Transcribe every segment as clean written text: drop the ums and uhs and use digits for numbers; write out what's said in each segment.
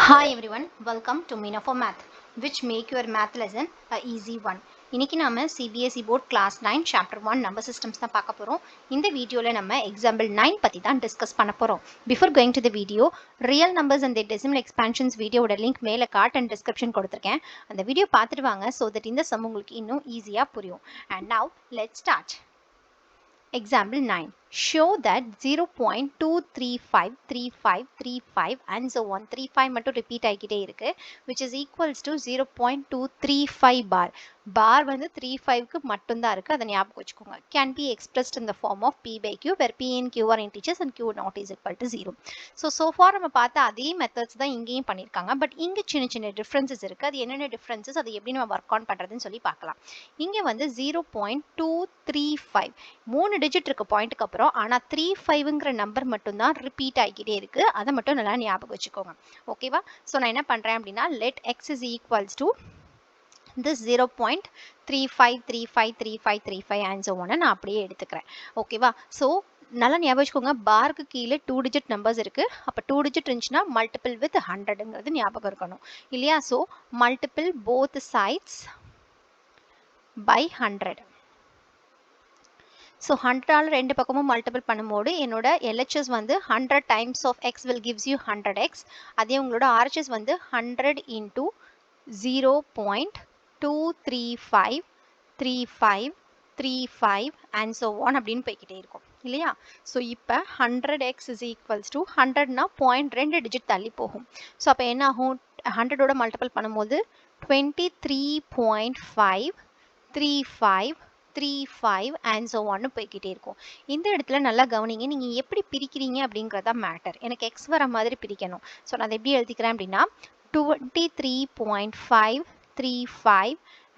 Hi everyone, welcome to Meena for Math, which make your math lesson a easy one. இன்னைக்கு நாம CBSE board class 9 chapter 1 number systems தான் பார்க்க போறோம். இந்த வீடியோல நம்ம example 9 பத்தி தான் டிஸ்கஸ் பண்ண போறோம். Before going to the video, real numbers and their decimal expansions வீடியோட லிங்க் மேல கார்ட் அண்ட் டிஸ்கிரிப்ஷன் கொடுத்திருக்கேன். அந்த வீடியோ பார்த்துட்டு வாங்க so that இந்த சம் உங்களுக்கு இன்னும் ஈஸியா புரியும். And now let's start. Example 9. Show that 0.2353535 and so on 35 மட்டும் repeat ஆகிக்கிட்டே இருக்கு which is equals to 0.235 bar. Bar வந்து 35க்கு மட்டும்தான் இருக்கு, அதை ஞாபகம் வச்சுக்கோங்க. Can be expressed in the form of P by Q where P and Q are integers and Q not is equal to 0. So far நம்ம பார்த்த அதே மெத்தட்ஸ் தான் இங்கேயும் பண்ணியிருக்காங்க. பட் இங்கே சின்ன டிஃப்ரென்சஸ் இருக்கு. அது என்னென்ன டிஃப்ரென்சஸ், அதை எப்படி நம்ம ஒர்க் ஆன் பண்ணுறதுன்னு சொல்லி பார்க்கலாம். இங்கே வந்து 0.235 3 டிஜிட் இருக்கு பாயிண்ட்டுக்கு அப்புறம், ஆனால் 35ங்கிற நம்பர் மட்டும்தான் ரிப்பீட் ஆகிக்கிட்டே இருக்கு. அதை மட்டும் நல்லா ஞாபகம் வச்சுக்கோங்க. ஓகேவா? ஸோ நான் என்ன பண்ணுறேன் அப்படின்னா let x is equals to this 0.35353535 and so on நான் அப்படியே எடுத்துக்கிறேன். ஓகேவா? ஸோ நல்லா ஞாபகம் வச்சுக்கோங்க, பாருக்கு கீழே 2 டிஜிட் நம்பர்ஸ் இருக்கு. அப்போ 2 டிஜிட் இருந்துச்சுன்னா மல்டிபிள் வித் 100ங்கிறது ஞாபகம் இருக்கணும் இல்லையா? So multiple both sides by 100. So 100ஆல் ரெண்டு பக்கமும் மல்டிபிள் பண்ணும்போது என்னோட LHS வந்து 100 times of X will gives you 100x. அதே உங்களோட RHS வந்து 100 into 0.2353535 and so on அப்படின்னு போய்கிட்டே இருக்கும் இல்லையா? ஸோ இப்போ 100x is equals to 100னா பாயிண்ட் 2 டிஜிட் தள்ளி போகும். ஸோ அப்போ என்ன ஆகும்? 100ஓட மல்டிபிள் பண்ணும்போது 23.535 and so on போய்கிட்டே இருக்கும். இந்த இடத்துல நல்லா கவனிங்க, நீங்க எப்படி பிரிக்கிறீங்க அப்படிங்கறத மேட்டர். எனக்கு x வர மாதிரி பிரிக்கணும். ஸோ நான் அதை எப்படி எழுதிக்கிறேன் அப்படின்னா 23.535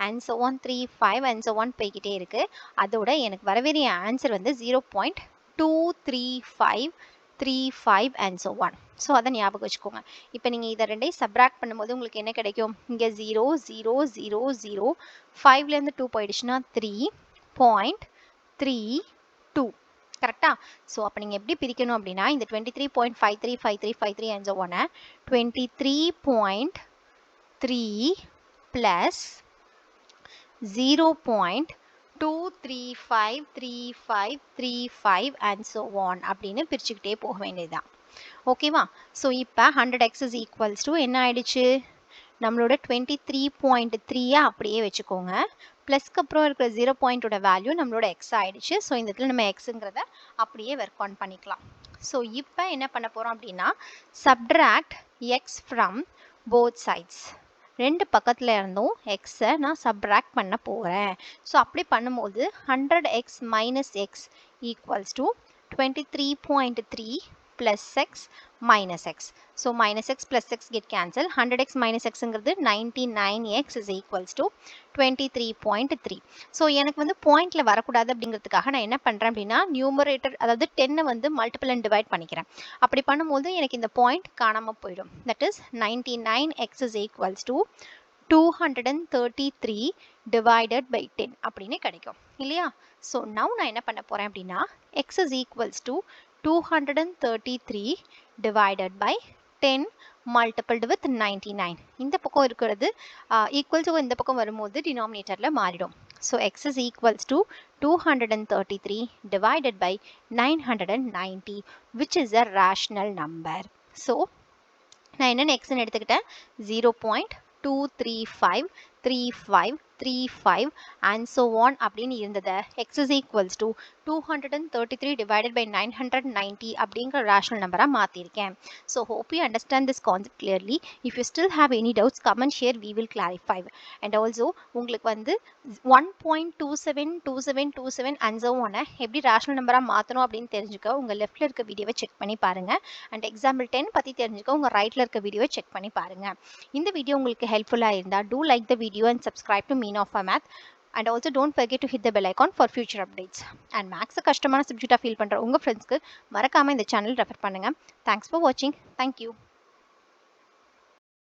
and so on 35 and so on போய்கிட்டே இருக்கு. அதோட எனக்கு வர வேண்டிய ஆன்சர் வந்து 0.23535 and so on. ஸோ அதை ஞாபகம் வச்சுக்கோங்க. இப்போ நீங்கள் இதை ரெண்டையும் சப்ராக்ட் பண்ணும்போது உங்களுக்கு என்ன கிடைக்கும்? இங்கே 0 0 0 0 5லேருந்து 2 போயிடுச்சுன்னா 3.32 கரெக்டா? ஸோ அப்போ நீங்கள் எப்படி பிரிக்கணும் அப்படின்னா இந்த 23.535353 and so on 23.3 plus 0.2353535 and so on அப்படின்னு பிரிச்சுக்கிட்டே போக வேண்டியதுதான். ஓகேவா? ஸோ இப்போ 100x is equals to என்ன ஆயிடுச்சு? நம்மளோட 23.3 அப்படியே வச்சுக்கோங்க. ப்ளஸ்க்கு அப்புறம் இருக்கிற 0 பாயிண்டோட வேல்யூ நம்மளோட எக்ஸ் ஆயிடுச்சு. ஸோ இந்த இடத்துல நம்ம எக்ஸுங்கிறத அப்படியே ஒர்க் ஆன் பண்ணிக்கலாம். ஸோ இப்போ என்ன பண்ண போகிறோம் அப்படின்னா subtract X from both sides. ரெண்டு பக்கத்தில் இருந்தும் எக்ஸை நான் சப்ட்ராக்ட் பண்ண போகிறேன். ஸோ அப்படி பண்ணும்போது 100x minus x equals to 23.3 plus x minus x. So minus x plus x get cancelled. 100x minus x ங்கிறது 99x is equals to 23.3. So எனக்கு வந்து பாயிண்ட்ல வரக்கூடாது அப்படிங்கிறதுக்காக நான் என்ன பண்ணுறேன் அப்படின்னா நியூமரேட்டர் அதாவது 10 வந்து மல்டிபிள் அண்ட் டிவைட் பண்ணிக்கிறேன். அப்படி பண்ணும்போது எனக்கு இந்த பாயிண்ட் காணாமல் போயிடும். That is 99x is equals to 233 divided by 10 அப்படின்னு கிடைக்கும் இல்லையா? ஸோ now நான் என்ன பண்ண போகிறேன் அப்படின்னா x is equals to 233 divided by 10 multiplied with 99. இந்த பக்கம் இருக்கிறது equal to இந்த பக்கம் வரும்போது denominatorல மாறிடும். So x is equals to 233 divided by 990 which is a rational number. So நான் என்னென்ன xன்னு எடுத்துக்கிட்டேன் 0.2353535 and so on அப்படின்னு இருந்தது. x is equals to 233 divided by 990 அப்படிங்கிற rational number மாற்றிருக்கேன். So hope you understand this concept clearly. If you still have any doubts, comment share, we will clarify. And also உங்களுக்கு வந்து 1.272727 and so on எப்படி rational number மாற்றணும் அப்படின்னு தெரிஞ்சுக்க உங்கள் லெஃப்டில் இருக்க வீடியோவை செக் பண்ணி பாருங்க. அண்ட் எக்ஸாம்பிள் 10 பற்றி தெரிஞ்சுக்க உங்கள் ரைட்டில் இருக்க வீடியோவை செக் பண்ணி பாருங்க. இந்த வீடியோ உங்களுக்கு ஹெல்ப்ஃபுல்லாக இருந்தால் do like the video and subscribe to Meena for Math. And also don't forget to hit the bell icon for future updates. And maths கஷ்டமான சப்ஜெக்டாக ஃபீல் பண்ணுற உங்கள் ஃப்ரெண்ட்ஸ்க்கு மறக்காமல் இந்த சேனல் ரெஃபர் பண்ணுங்கள். Thanks for watching. Thank you.